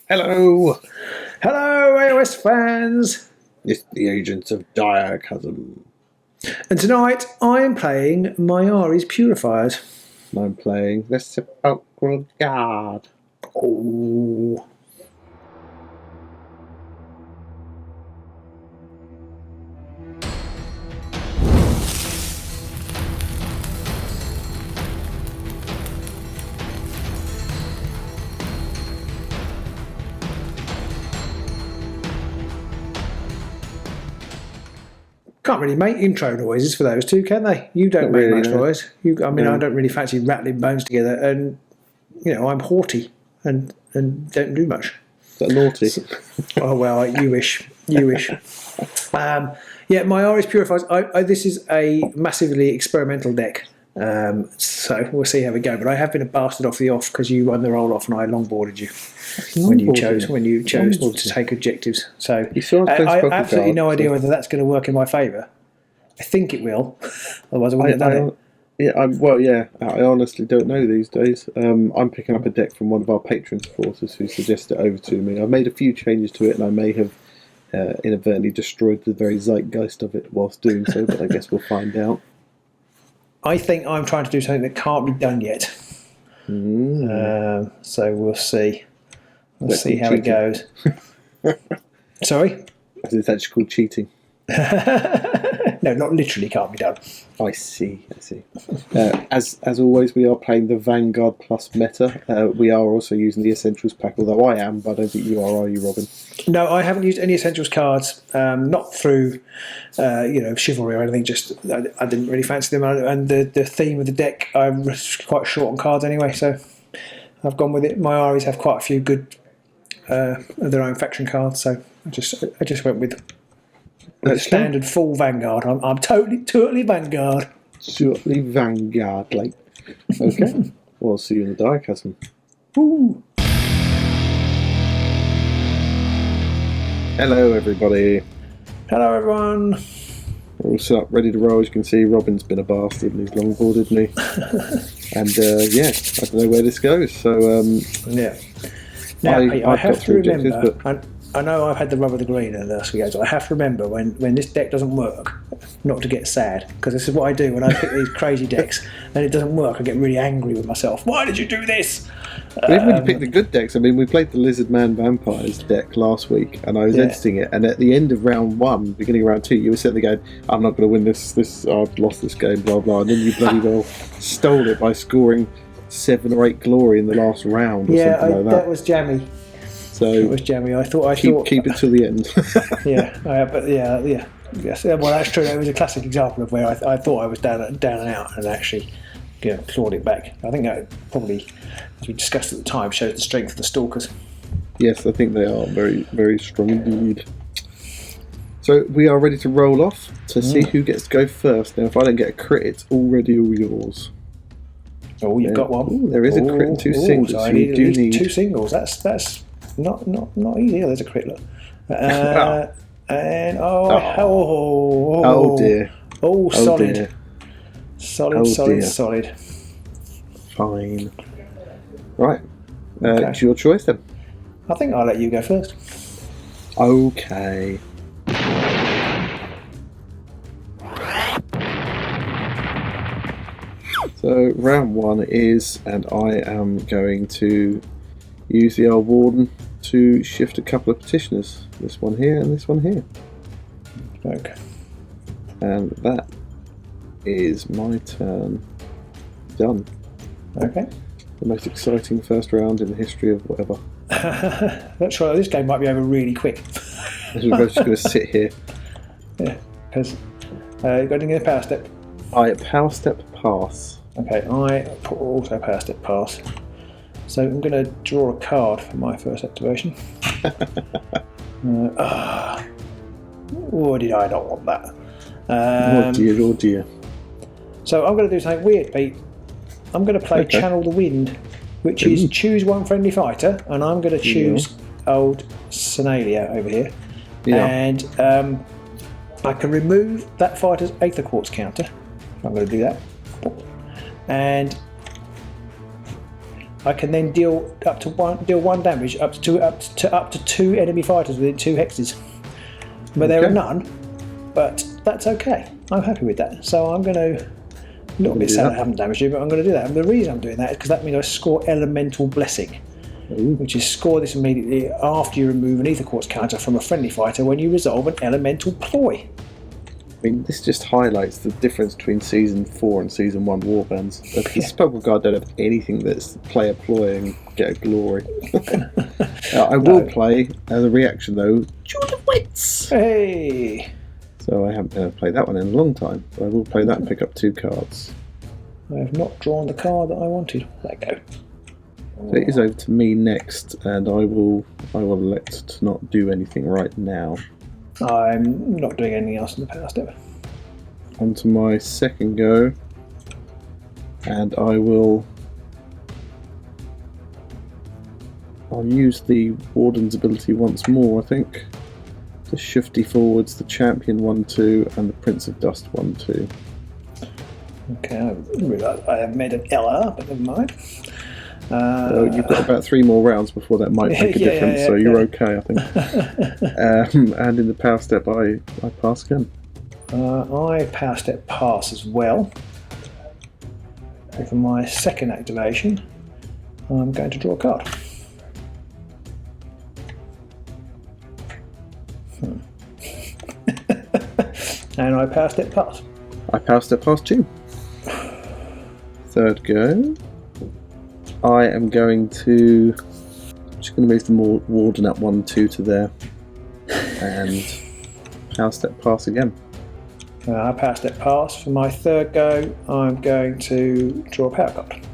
Hello! Hello, AOS fans! It's the agents of Direchasm. And tonight I'm playing Myari's Purifiers. I'm playing the Sepulchral Guard. Oh. Can't really make intro noises for those two, can they? You don't Not make really, much no. noise. I don't really fancy rattling bones together, and I'm haughty and don't do much. Is that naughty? Oh well, you wish. You wish. Myari's Purifiers. This is a massively experimental deck, so we'll see how we go. But I have been a bastard off the off because you won the roll off and I longboarded you when you chose to take objectives. So I have absolutely no idea whether that's going to work in my favour. I think it will. Otherwise, I wouldn't have done it. I honestly don't know these days. I'm picking up a deck from one of our patron supporters who suggested it over to me. I've made a few changes to it, and I may have inadvertently destroyed the very zeitgeist of it whilst doing so, but I guess we'll find out. I think I'm trying to do something that can't be done yet. So we'll see. We'll see how it goes. Sorry? It's actually called cheating. No, not literally can't be done. I see. As always, we are playing the Vanguard Plus meta. We are also using the Essentials pack, although I am, but I don't think you are you, Robin? No, I haven't used any Essentials cards, not through Chivalry or anything, just I didn't really fancy them, and the theme of the deck, I was quite short on cards anyway, so I've gone with it. My Armies have quite a few good of their own faction cards, so I just went with standard full Vanguard. I'm totally Vanguard. Totally Vanguard, like. Okay. We'll see you in the Direchasm. Ooh. Hello, everybody. Hello, everyone. We're all set up, ready to roll. As you can see, Robin's been a bastard and he's longboarded me. And I don't know where this goes. So yeah. Now I have to remember. I know I've had the rub of the green in the last few games, but I have to remember when this deck doesn't work, not to get sad, because this is what I do when I pick these crazy decks and it doesn't work. I get really angry with myself. Why did you do this? Even when you pick the good decks, I mean, we played the Lizard Man Vampires deck last week, and I was editing it, and at the end of round 1, beginning of round 2, you were sitting there going, I'm not going to win this, I've lost this game, blah, blah, and then you bloody well stole it by scoring 7 or 8 glory in the last round or something like that. That was jammy. So it was jammy. I thought keep it till the end. Yes. Well, that's true. It was a classic example of where I thought I was down and out, and actually, clawed it back. I think that probably, as we discussed at the time, shows the strength of the Stalkers. Yes, I think they are very, very strong indeed. So we are ready to roll off to see who gets to go first. Now, if I don't get a crit, it's already all yours. Oh, you've got one. Ooh, there is a crit and 2 singles. So I need at least 2 singles. That's not easy. There's a crit. Look. And oh dear. Oh, solid. Dear. Solid. Fine. Right. Okay. It's your choice then. I think I'll let you go first. Okay. So round 1 is, and I am going to use the old Warden to shift a couple of petitioners. This one here and this one here. Okay. And that is my turn. Done. Okay. The most exciting first round in the history of whatever. That's right. This game might be over really quick. We're both just going to sit here. Yeah, because you've got to get a power step. I power step pass. Okay, I also power step pass. So I'm going to draw a card for my first activation. Did I not want that? Oh dear. So I'm going to do something weird, Pete. I'm going to play Channel the Wind, which is choose one friendly fighter, and I'm going to choose old Senalia over here. Yeah. And I can remove that fighter's Aether Quartz counter. I'm going to do that. And I can then deal one damage up to 2 enemy fighters within 2 hexes. But there are none. But that's okay. I'm happy with that. So I'm going to. A little bit sad I haven't damaged you, but I'm going to do that. And the reason I'm doing that is because that means I score Elemental Blessing, which is score this immediately after you remove an Ether Quartz counter from a friendly fighter when you resolve an Elemental Ploy. I mean, this just highlights the difference between Season 4 and Season 1 warbands. The Sepulchral Guard don't have anything that's play a ploy and get a glory. I will play, as a reaction though, Jewel of Wits! Hey! So I haven't played that one in a long time, but I will play that and pick up 2 cards. I have not drawn the card that I wanted. Let go. So it is over to me next, and I will elect to not do anything right now. I'm not doing anything else in the power step. On to my second go, and I'll use the Warden's ability once more, I think, to shifty forwards the Champion 1-2 and the Prince of Dust 1-2. Okay, I realise I have made an LR, but never mind. So you've got about 3 more rounds before that might make a difference, so you're okay, I think. And in the power step, I pass again. I power step pass as well. And for my second activation, I'm going to draw a card. And I power step pass. I power step past you. Third go. I am going to. Just going to move the Warden up 1-2 to there, and power step pass again. I power step pass. For my third go, I'm going to draw a power card.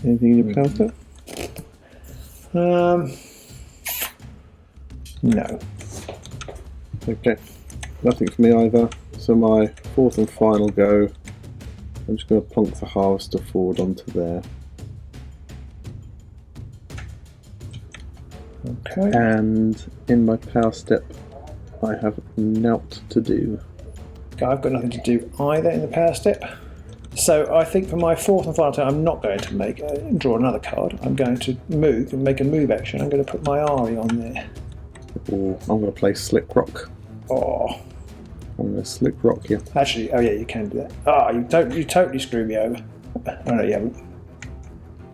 Anything in your power step? No. Okay. Nothing for me either. So my fourth and final go, I'm just going to plonk the Harvester forward onto there. Okay. And in my power step, I have naught to do. I've got nothing to do either in the power step. So I think for my fourth and final turn, I'm not going to draw another card. I'm going to move and make a move action. I'm going to put Myari on there. Or I'm going to play Slick Rock. Oh. I'm going to Slick Rock you. Actually, oh yeah, you can do that. Ah, you totally screwed me over. Oh no, you haven't.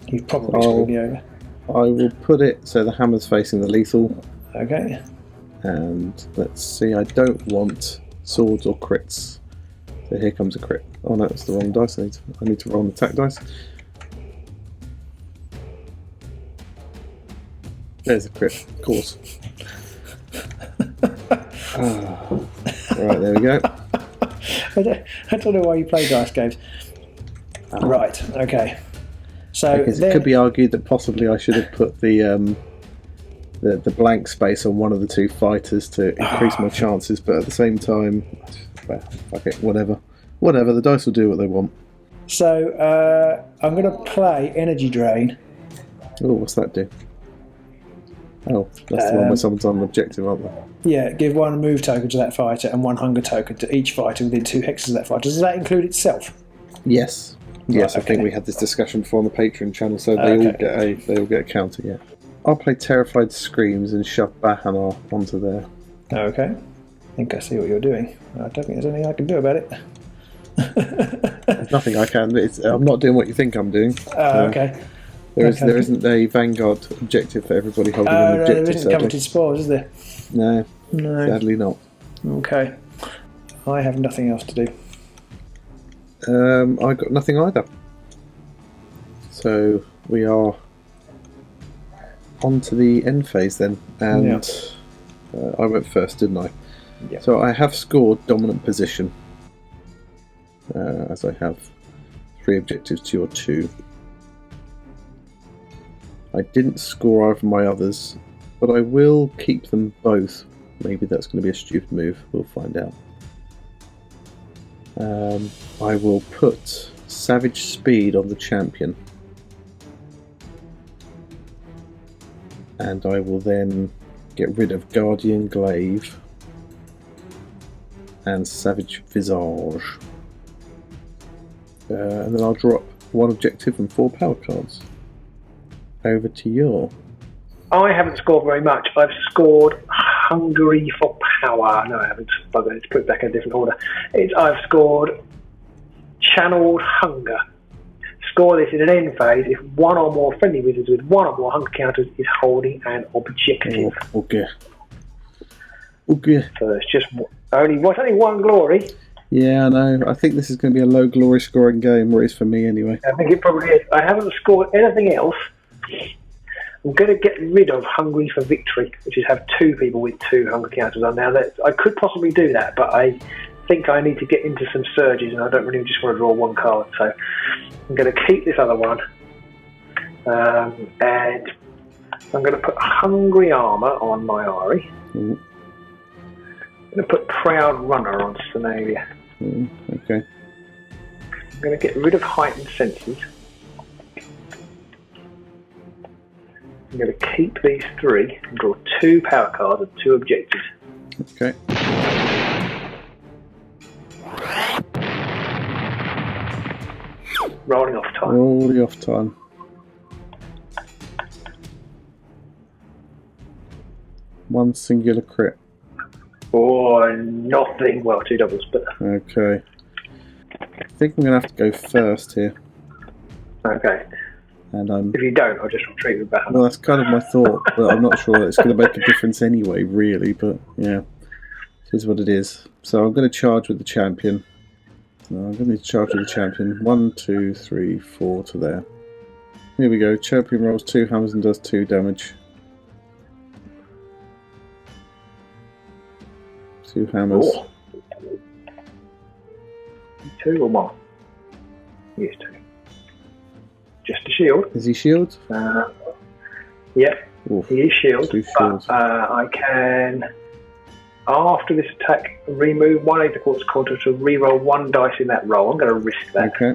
You've probably screwed me over. I will put it so the hammer's facing the lethal. Okay. And let's see, I don't want swords or crits. So here comes a crit. Oh no, that's the wrong dice. I need to roll an attack dice. There's a crit, of course. Right, there we go. I don't know why you play dice games. Right, okay. So because it could be argued that possibly I should have put the blank space on one of the 2 fighters to increase my chances, but at the same time, well, fuck it, whatever. Whatever, the dice will do what they want. So I'm going to play Energy Drain. Oh, what's that do? Oh, that's the one where someone's on an objective, aren't they? Yeah, give 1 move token to that fighter and 1 hunger token to each fighter within 2 hexes of that fighter. Does that include itself? Yes. Yes, Right, I think we had this discussion before on the Patreon channel, so they all get a counter, yeah. I'll play Terrified Screams and shove Bahanar onto there. Okay. I think I see what you're doing. I don't think there's anything I can do about it. There's nothing I can. I'm not doing what you think I'm doing. Okay. There isn't a Vanguard objective for everybody holding an objective. There isn't coveted spoils, is there? No, sadly not. Okay. I have nothing else to do. I got nothing either. So we are on to the end phase then, and I went first, didn't I? Yeah. So I have scored dominant position, as I have 3 objectives to your 2. I didn't score either of my others, but I will keep them both. Maybe that's going to be a stupid move, we'll find out. I will put Savage Speed on the Champion. And I will then get rid of Guardian Glaive. and Savage Visage. And then I'll drop 1 objective and 4 power cards. Over to you. I haven't scored very much. I've scored Hungry for Power. No, I haven't. Let's put it back in a different order. I've scored Channeled Hunger. Score this in an end phase if one or more friendly wizards with 1 or more hunger counters is holding an objective. Okay. So it's just only 1 glory. Yeah, I know. I think this is going to be a low glory scoring game, or it is for me anyway. I think it probably is. I haven't scored anything else. I'm going to get rid of Hungry for Victory, which is have 2 people with 2 hunger counters on. Now, I could possibly do that, but I think I need to get into some surges, and I don't really just want to draw 1 card. So I'm going to keep this other one, and I'm going to put Hungry Armour on Myari. I'm going to put Proud Runner on Scenaria. Okay. I'm going to get rid of Heightened Senses. I'm going to keep these 3 and draw 2 power cards and 2 objectives. Okay. Rolling off time. Rolling off time. One singular crit. Or nothing. Well, 2 doubles, but... Okay. I think I'm going to have to go first here. Okay. And if you don't, I'll just retreat with battle. well, that's kind of my thought, but I'm not sure it's going to make a difference anyway, really. But yeah, it is what it is. So I'm going to charge with the champion. I'm going to charge with the champion. 1, 2, 3, 4 to there. Here we go. Champion rolls 2 hammers and does 2 damage. 2 hammers. Oh. 2 or more? Yes, 2. Just a shield. Is he shield? Yeah, Oof. he is shield. 2 shields. But I can, after this attack, remove 1 8 quarters counter to reroll 1 dice in that roll. I'm going to risk that. Okay.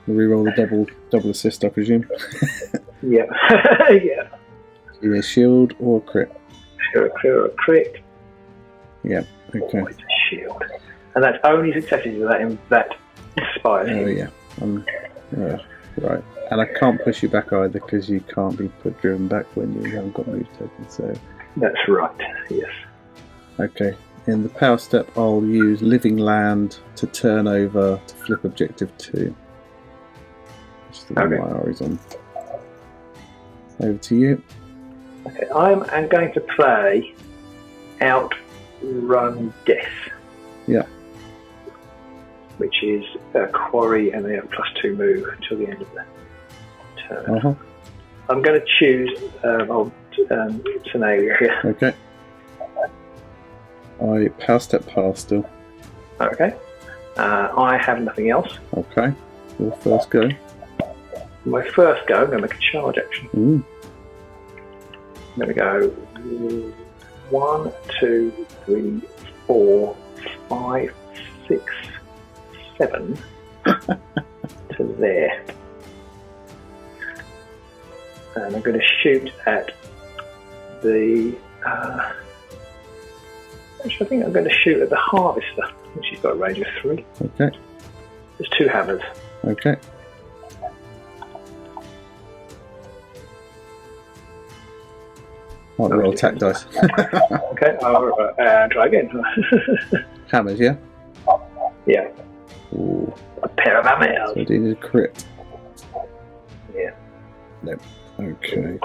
Reroll the double assist, I presume. Yeah. Yeah. Either shield or crit. Clear a crit. Yeah. Okay. Oh, it's a shield. And that's only successes that inspires Oh him. yeah. Right. And I can't push you back either because you can't be driven back when you haven't got move taken. So. That's right. Yes. Okay. In the power step, I'll use Living Land to turn over to flip objective 2. Just the one Myari's on. Over to you. Okay, I'm going to play Outrun Death. Yeah. Which is a quarry and they have +2 move until the end of the turn. I'm going to choose scenario here. Okay. I power step past still. Okay. I have nothing else. Okay. Your first go. My first go, I'm going to make a charge action. Ooh. I'm going to go 1, 2, 3, 4, 5, 6, 7 to there. And I'm going to shoot at the... actually, I think I'm going to shoot at the Harvester, which has got a range of 3. Okay. There's 2 hammers. Okay. Might roll attack dice. Okay, I'll try again. Hammers, yeah? Yeah. Ooh. A pair of hammers. So I do need a crit. Yeah. No. Okay.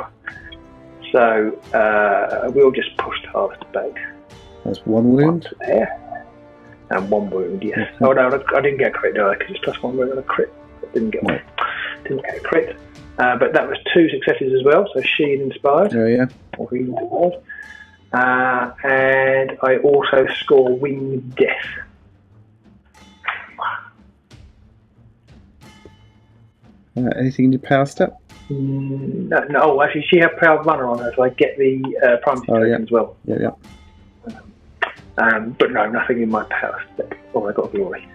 So we'll just push the Harvester back. That's 1 wound. To there. And 1 wound, yes. Okay. Oh no, I didn't get a crit, did I? Because it's +1 wound on a crit. I didn't get one. Didn't get a crit. But that was 2 successes as well, so Sheen inspired. Oh yeah. Or Winged inspired. And I also score Winged Death. Anything in your power step? No, actually she had Proud Runner on her, so I get the primary token as well. Yeah. But no, nothing in my power step. Oh, I got Glory.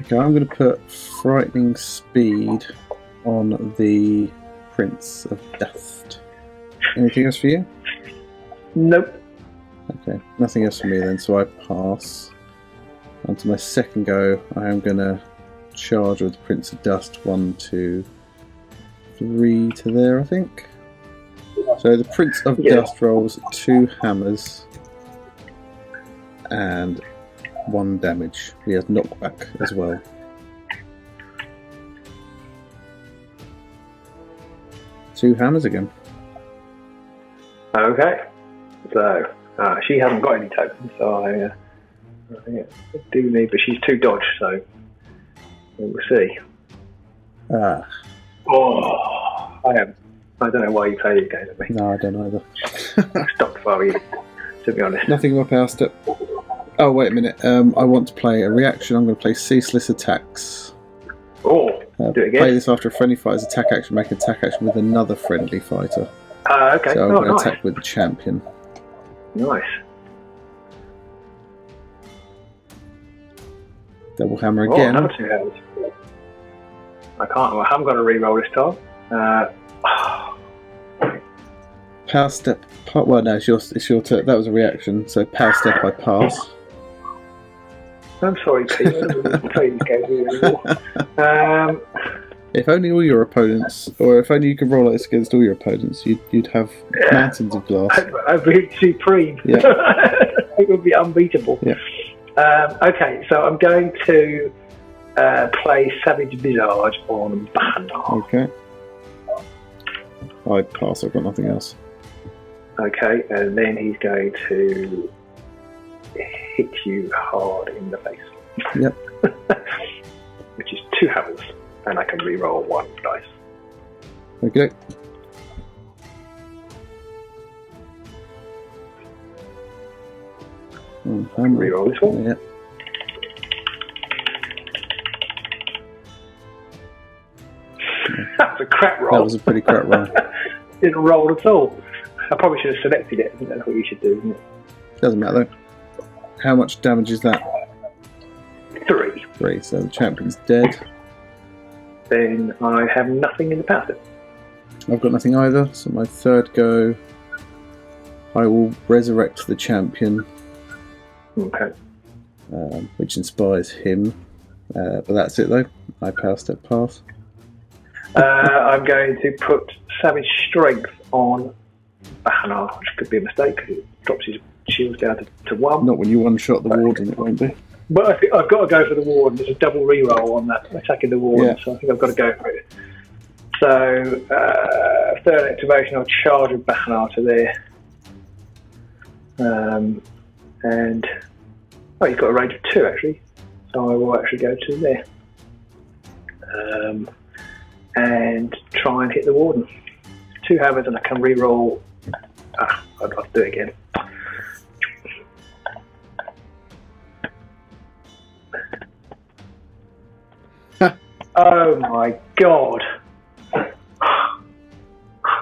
Okay, I'm going to put Frightening Speed on the Prince of Dust. Anything else for you? Nope. Okay, nothing else for me then, so I pass. Onto my second go, I am going to charge with the Prince of Dust. 1, 2, 3 to there, I think. So the Prince of Dust rolls 2 hammers and 1 damage. He has knockback as well. Two hammers again. Okay. So she hasn't got any tokens, so I do need, but she's 2 dodge, so we'll see. Ah. Oh, I don't know why you play these games with me. No, I don't either. Stop if I were you, to be honest. Nothing in my power step. Oh, wait a minute. I want to play a reaction. I'm going to play Ceaseless Attacks. Oh, do it again. Play this after a friendly fighter's attack action. Make an attack action with another friendly fighter. Okay. So I'm going to attack with the champion. Nice. Double hammer again. Another 2 hammers. I haven't got a reroll this time. Power step. Well, no, it's your turn. That was a reaction. So power step, I pass. I'm sorry, Pete. I don't play these games anymore. If only all your opponents, or if only you could roll this against all your opponents, you'd have mountains of glass. I'd be supreme. Yeah. It would be unbeatable. Yeah. Okay, so I'm going to play Savage Visage on Bahanar. Okay. I pass. I've got nothing else. Okay, and then he's going to hit you hard in the face. Yep. Which is 2 hammers, and I can re-roll 1 dice. Okay. Re-roll this one. Yeah. That's a crap roll. That was a pretty crap roll. Didn't roll at all. I probably should have selected it. I think that's what you should do, isn't it? Doesn't matter though. How much damage is that? 3. 3. So the champion's dead. Then I have nothing in the power step. I've got nothing either. So my third go, I will resurrect the champion. Okay. Which inspires him. But that's it though. I power step pass. I'm going to put Savage Strength on Bahanar, which could be a mistake because it drops his shields down to 1. Not when you one-shot the warden, it won't be. But I think I've got to go for the warden. There's a double reroll on that, attacking the warden, Yeah. so I think I've got to go for it. So, third activation, I'll charge with Bahanar to there. And he's got a range of 2 actually, so I will actually go to there. And try and hit the warden. 2 hammers, and I can re-roll. I'll do it again. Oh my god!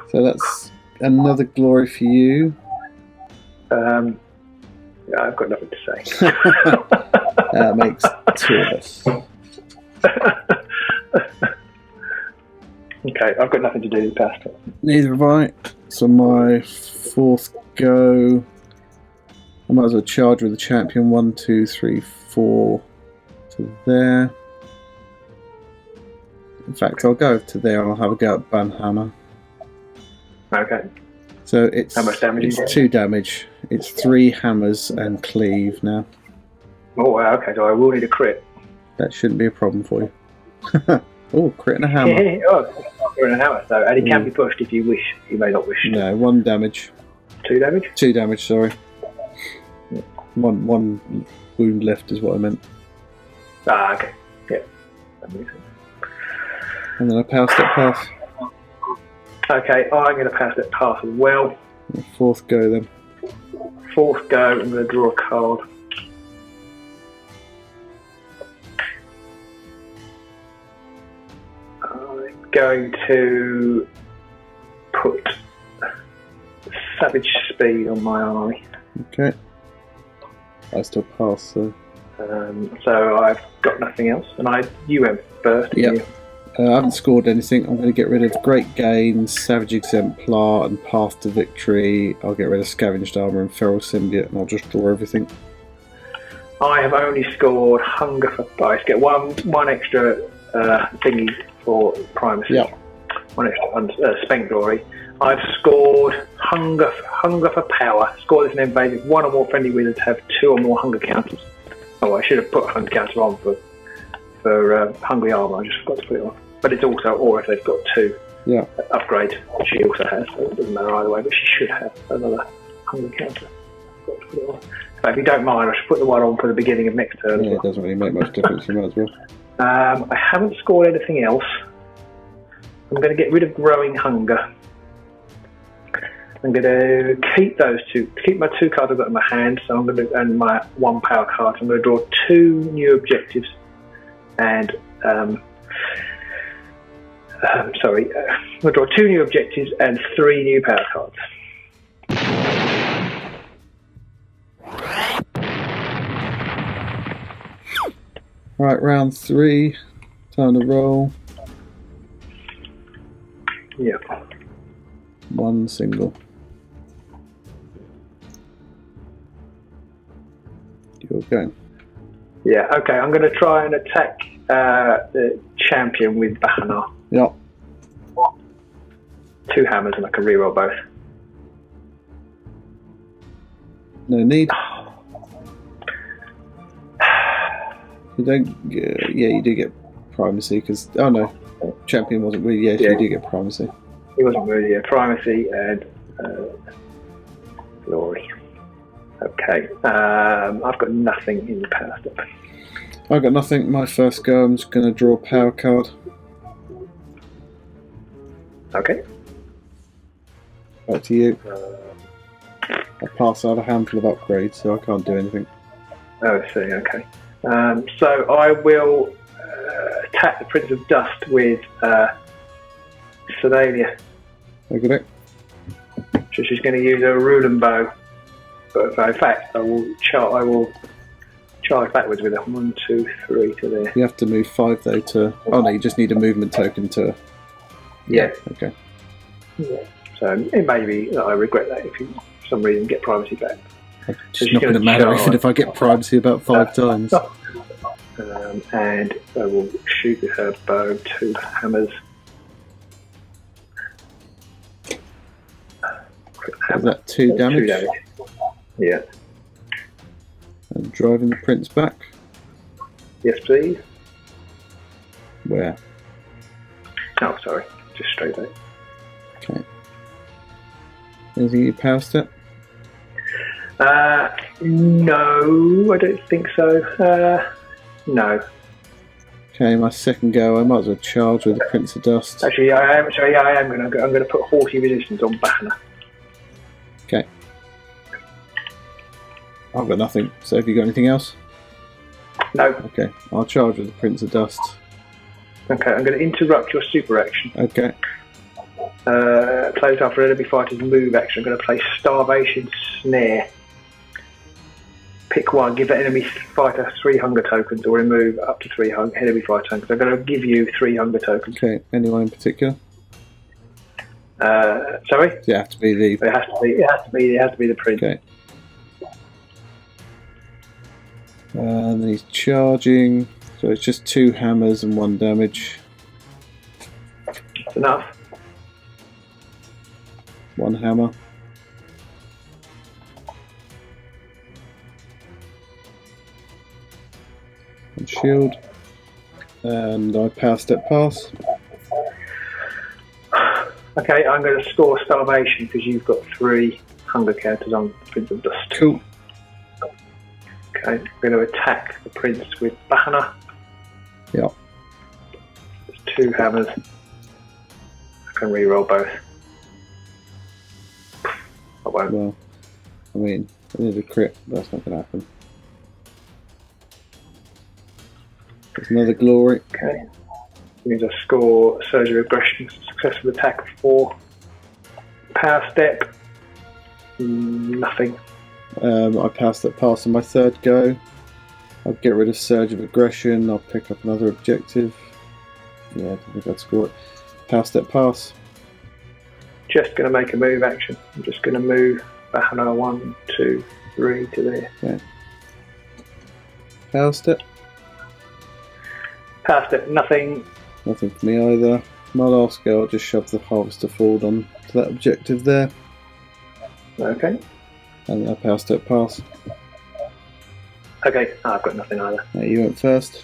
So that's another glory for you. Yeah, I've got nothing to say. That makes 2 of us. Okay, I've got nothing to do with the past. Neither have I. So my fourth go, I might as well charge with the champion. 1, 2, 3, 4 to there. In fact, I'll go to there and I'll have a go at Banhammer. Okay. So it's how much damage? It's 2 damage. It's 3 hammers and cleave now. Oh wow, okay, so I will need a crit. That shouldn't be a problem for you. Oh, crit and a hammer. Crit and a hammer, so, and it can be pushed if you wish. You may not wish. No, 1 damage. 2 damage? 2 damage, sorry. One wound left is what I meant. Okay. Yeah. That makes sense. And then I power step pass. Okay, I'm going to pass that pass as well. Fourth go then. Fourth go, I'm going to draw a card. I'm going to put Savage Speed on my army. Okay. I still pass, so. So I've got nothing else, and you went first. Yep. I haven't scored anything. I'm going to get rid of Great Gains, Savage Exemplar, and Path to Victory. I'll get rid of Scavenged Armour and Feral Symbiote, and I'll just draw everything. I have only scored hunger for dice. Get one extra thingy for primacy. Yep. One extra spent glory. I've scored hunger for power. Score this and invade if one or more friendly wizards have 2 or more hunger counters. Oh, I should have put hunger counter on for hungry armor. I just forgot to put it on. But it's also, or if they've got 2 upgrade, which she also has, so it doesn't matter either way. But she should have another hunger counter. Forgot to put it on. So if you don't mind, I should put the one on for the beginning of next turn. Yeah, it doesn't really make much difference. You might as well. I haven't scored anything else. I'm going to get rid of growing hunger. I'm going to keep those 2. Keep my 2 cards I've got in my hand. So I'm going to, and my 1 power card. So I'm going to draw 2 new objectives, and I'm going to draw 2 new objectives and 3 new power cards. Right, round 3. Time to roll. Yeah. 1 single. You're going. Yeah, okay. I'm going to try and attack the champion with Bahanar. Yep. 2 hammers and I can reroll both. No need. You don't. Yeah, you do get primacy because. Oh no, champion wasn't really. Yes, you do get primacy. He wasn't really primacy and glory. Okay. I've got nothing in the power step. I've got nothing. My first go. I'm just going to draw a power card. Okay. Back to you. I pass out a handful of upgrades, so I can't do anything. Oh, I see. Okay. So I will attack the Prince of Dust with Sedalia. Okay. So she's going to use a rule and bow. But in fact, I will charge backwards with it. 1, 2, 3 to there. You have to move 5 though to. Oh no, you just need a movement token to. Yeah. Okay. Yeah. So it may be that I regret that if you, for some reason, get privacy back. It's not going to matter even if I get privacy about 5 times. And I will shoot with her bow 2 hammers. Is that 2 damage? 2 damage. Yeah. And driving the prince back. Yes, please. Where? Oh, sorry. Just straight out. Okay. Anything you power step? No, I don't think so. No. Okay, my second go. I might as well charge with the Prince of Dust. Actually, I am. Sorry, I am going to. I'm going to put haughty resistance on Banner. Okay. I've got nothing. So, have you got anything else? No. Okay, I'll charge with the Prince of Dust. Okay, I'm going to interrupt your super action. Okay. Plays after enemy fighter's move action. I'm going to play Starvation Snare. Pick one, give the enemy fighter 3 hunger tokens, or remove up to 3 enemy fighter tokens. I'm going to give you 3 hunger tokens. Okay, anyone in particular? Sorry? Does it have to be the... It has to be the prince. Okay. And then he's charging, so it's just 2 hammers and 1 damage. That's enough. 1 hammer. And shield. And I power step pass. Okay, I'm going to score Starvation because you've got 3 hunger counters on Prince of Dust. Cool. Okay, I'm going to attack the prince with Bahana. Yep. There's 2 hammers. I can reroll both. I won't. Well, I mean, I need a crit, but that's not going to happen. There's another glory. Okay. Means I score Surge of Aggression, successful attack of 4. Power Step. Nothing. I passed that pass on my third go. I'll get rid of Surge of Aggression. I'll pick up another objective. Yeah, I don't think I'd score it. Power step pass. Just going to make a move action. I'm just going to move Bahana 1, 2, 3 to there. Okay. Passed it. Passed it. Nothing. Nothing for me either. My last go, I'll just shove the Harvester forward on to that objective there. Okay. And I passed it, pass. Okay, I've got nothing either. You went first.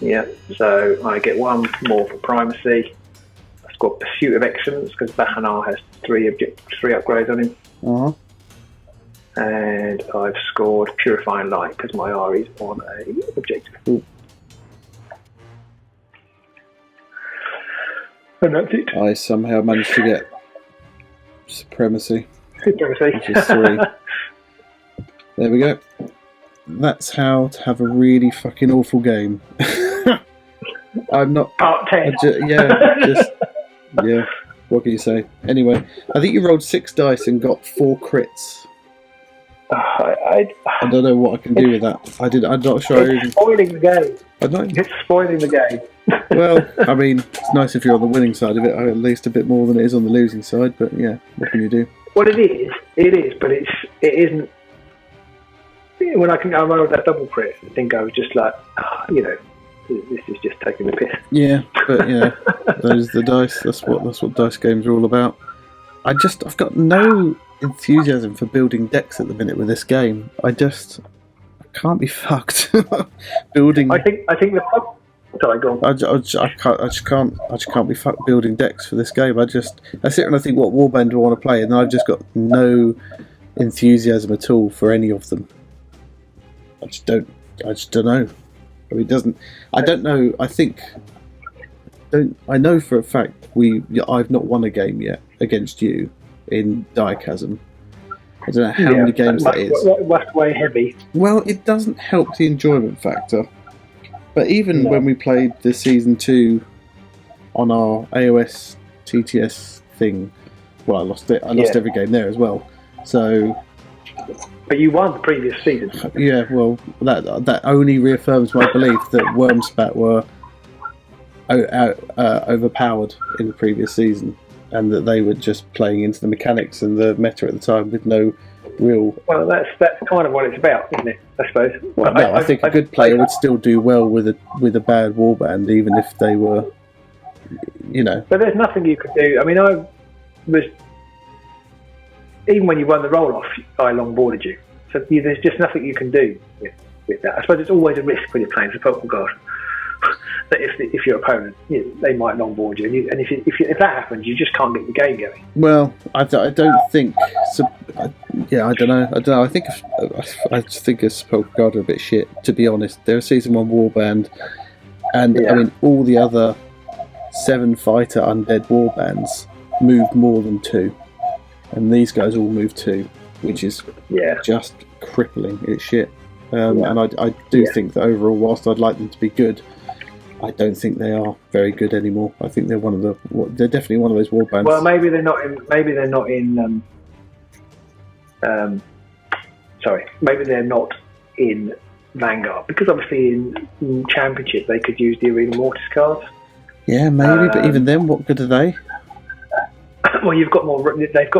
Yeah, so I get one more for primacy. I've got Pursuit of Excellence because Bahanar has three upgrades on him. Uh-huh. And I've scored Purifying Light because my Myari's on a objective. Ooh. And that's it. I somehow managed to get Supremacy. Supremacy. Which is 3. There we go. That's how to have a really fucking awful game. I'm not... Part 10. Yeah, what can you say? Anyway, I think you rolled 6 dice and got 4 crits. I don't know what I can do with that. I'm not sure. It's spoiling the game. It's spoiling the game. Well, I mean, it's nice if you're on the winning side of it, at least a bit more than it is on the losing side, but yeah, what can you do? Well, it is, but it isn't. When I rolled that double crit, I think I was just like, this is just taking the piss. Yeah, but yeah, those are the dice. That's what dice games are all about. I've got no enthusiasm for building decks at the minute with this game. I can't be fucked building. I think the sorry, go on. I just can't be fucked building decks for this game. I sit and I think what warband do I want to play, and then I've just got no enthusiasm at all for any of them. I just don't know. I mean, it doesn't. I don't know. I know for a fact I've not won a game yet against you in Direchasm. I don't know how many games that is. That's way heavy. Well, it doesn't help the enjoyment factor. But even when we played the Season 2 on our AOS TTS thing, well, I lost it. I lost every game there as well. So... But you won the previous season. Yeah, well, that only reaffirms my belief that Wormspat were overpowered in the previous season, and that they were just playing into the mechanics and the meta at the time with no real... Well, that's kind of what it's about, isn't it, I suppose? Well, no, I think a good player would still do well with a bad warband, even if they were, But there's nothing you could do. I mean, even when you won the roll-off, I long-boarded you. So there's just nothing you can do with that. I suppose it's always a risk when you're playing Sepulchral guard. That if your opponent, they might long-board you, and if that happens, you just can't get the game going. Well, I don't think. I don't know. I think a Sepulchral guard are a bit shit. To be honest, they're a Season 1 warband, and I mean all the other 7-fighter undead warbands move more than 2. And these guys all move 2, which is just crippling. It's shit. And I do think that overall, whilst I'd like them to be good, I don't think they are very good anymore. I think they're they're definitely one of those warbands. Well, maybe they're not in. Maybe they're not in Vanguard, because obviously in Championship they could use the Arena Mortis cards. Yeah, maybe, but even then, what good are they? Well, they've got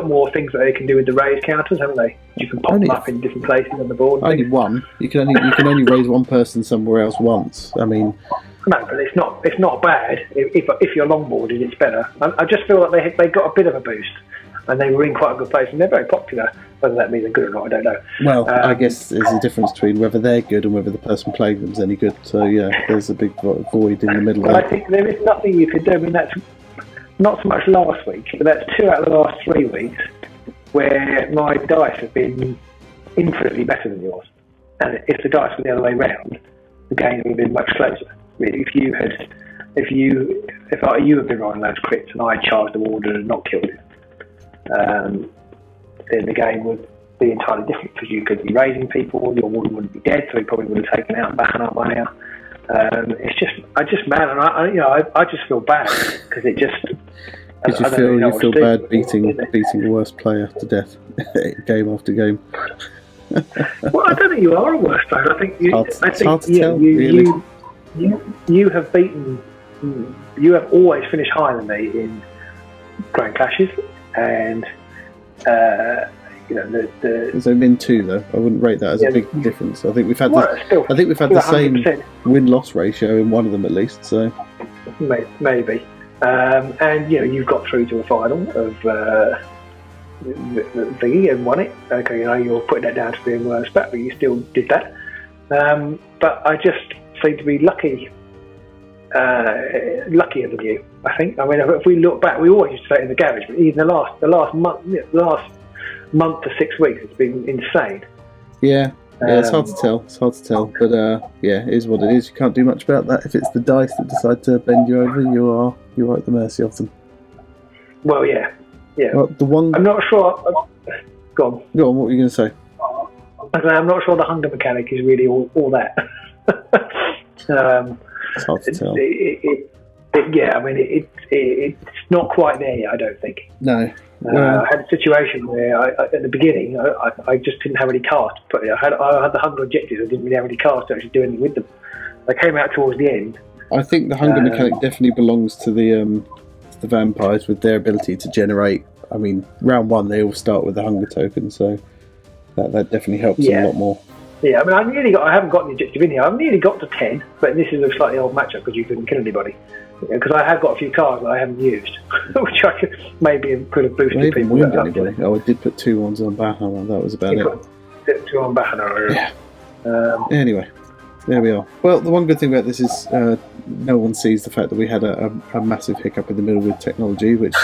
more things that they can do with the raise counters, haven't they? You can pop them up in different places on the board. Only one. You can only raise one person somewhere else once. I mean, no, but it's not bad. If you're longboarded, it's better. I just feel like they got a bit of a boost, and they were in quite a good place, and they're very popular. Whether that means they're good or not, I don't know. Well, I guess there's a difference between whether they're good and whether the person playing them is any good. So yeah, there's a big void in the middle. Well, I think there is nothing you could do. I mean, that's not so much last week, but that's 2 out of the last 3 weeks where my dice have been infinitely better than yours. And if the dice were the other way round, the game would have been much closer. Really, if you had been rolling those crits and I had charged the warden and not killed him, then the game would be entirely different, because you could be raising people, your warden wouldn't be dead, so he probably would have taken out Bahanar by now. I just feel bad because it just. Did you feel bad beating the worst player to death, game after game? Well, I don't think you are a worse player. I think it's hard to tell, really. You have beaten. You have always finished higher than me in Grand Clashes, and It's only been 2 though. I wouldn't rate that as a big difference. I think we've had the same 100%. win-loss ratio in one of them at least. So maybe, and you've got through to a final of the thingy and won it. Okay, you're putting that down to being worse, but you still did that. But I just seem to be luckier than you. I think. I mean, if we look back, we always used to say it in the garage, but even the last month to 6 weeks, it's been insane. Yeah, it's hard to tell. But it is what it is. You can't do much about that. If it's the dice that decide to bend you over, you're at the mercy of them. Well, yeah. Well, I'm not sure. Go on. What were you going to say? I'm not sure the hunger mechanic is really all that. It's hard to tell. It's not quite there yet, I don't think. No. I had a situation where at the beginning I just didn't have any cards. But I had the hunger objectives. I didn't really have any cards to actually do anything with them. They came out towards the end. I think the hunger mechanic definitely belongs to the vampires with their ability to generate. I mean, round 1 they all start with the hunger token, so that definitely helps a lot more. Yeah, I mean, I haven't got the objective in here. I've nearly got to 10, but this is a slightly old matchup because you couldn't kill anybody. Because I have got a few cards that I haven't used, which I could have boosted people. I did put 2 ones on Bahama. That was about it. 2 on Bahama. Yeah. Anyway, there we are. Well, the one good thing about this is no one sees the fact that we had a massive hiccup in the middle with technology, which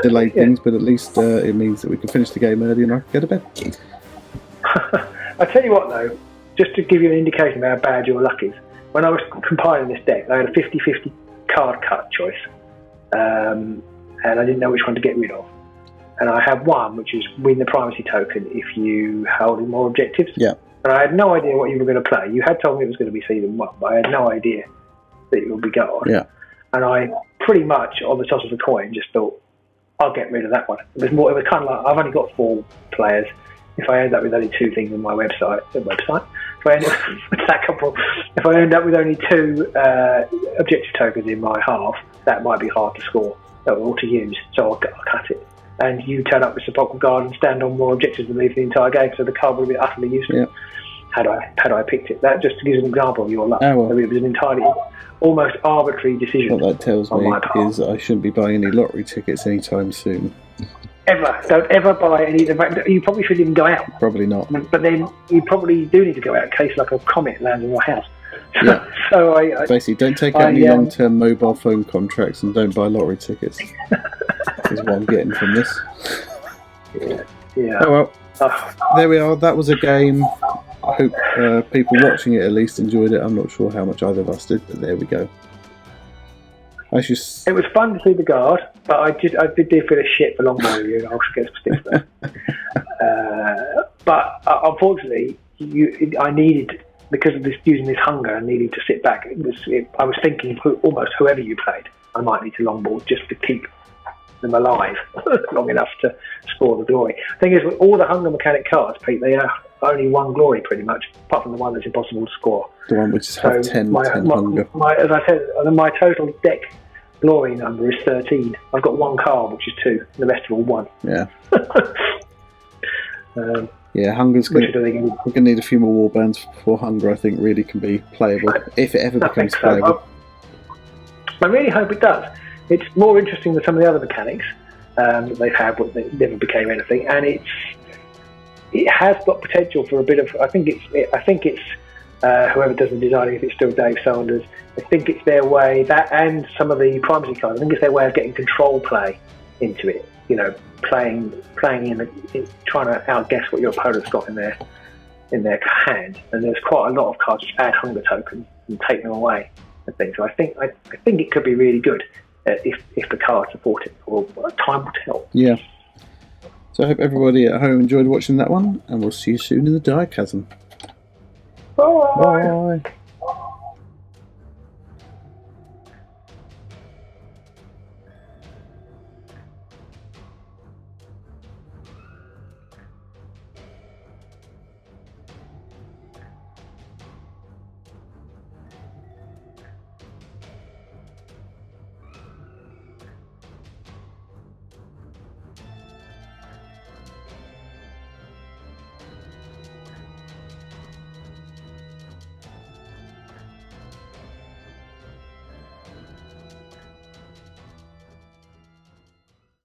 delayed things, but at least it means that we can finish the game early and I can go to bed. I tell you what, though, just to give you an indication of how bad your luck is, when I was compiling this deck, I had a 50-50 card cut choice, and I didn't know which one to get rid of. And I had one, which is win the primacy token if you held in more objectives. Yeah. And I had no idea what you were going to play. You had told me it was going to be season 1, but I had no idea that it would be God. Yeah. And I pretty much, on the toss of the coin, just thought, I'll get rid of that one. It was kind of like, I've only got 4 players. If I end up with only 2 things on my website, if I end up with only 2 objective tokens in my half, that might be hard to score or to use, so I'll cut it. And you turn up with Sepulchral Guard and stand on more objectives than leave the entire game, so the card would be utterly useless. Yeah. Had I picked it. That just gives an example of your luck. Oh, well. So it was an entirely almost arbitrary decision. What that tells me is I shouldn't be buying any lottery tickets anytime soon. Ever. Don't ever buy any. You probably shouldn't even go out. Probably not. But then you probably do need to go out in case like a comet lands on your house. Yeah. So basically, don't take out any long-term mobile phone contracts and don't buy lottery tickets. Is what I'm getting from this. Yeah. Oh well. There we are. That was a game. I hope people watching it at least enjoyed it. I'm not sure how much either of us did, but there we go. It was fun to see the guard, but I did feel a shit for Longbow Review, and I'll get some sticks there. But unfortunately, I needed, because of this using this hunger, I needed to sit back. I was thinking almost whoever you played, I might need to longboard just to keep them alive long enough to score the glory. The thing is, with all the hunger mechanic cards, Pete, they are only 1 glory pretty much, apart from the one that's impossible to score. The one which is half 10 hunger. As I said, my total deck glory number is 13. I've got 1 card, which is 2. The rest are all 1. Yeah. Yeah, hunger's good. We're going to need a few more warbands before hunger, I think, really can be playable, if it ever becomes playable. I really hope it does. It's more interesting than some of the other mechanics that they've had, but they never became anything, and it has got potential for a bit of. I think it's whoever does the designing, if it's still Dave Sanders, I think it's their way, that and some of the primacy cards, I think it's their way of getting control play into it. You know, playing in trying to outguess what your opponent's got in their hand. And there's quite a lot of cards which add hunger tokens and take them away and things. So I think it could be really good if the cards support it. Or time will tell. Yeah. So I hope everybody at home enjoyed watching that one, and we'll see you soon in the Direchasm. Bye. Bye.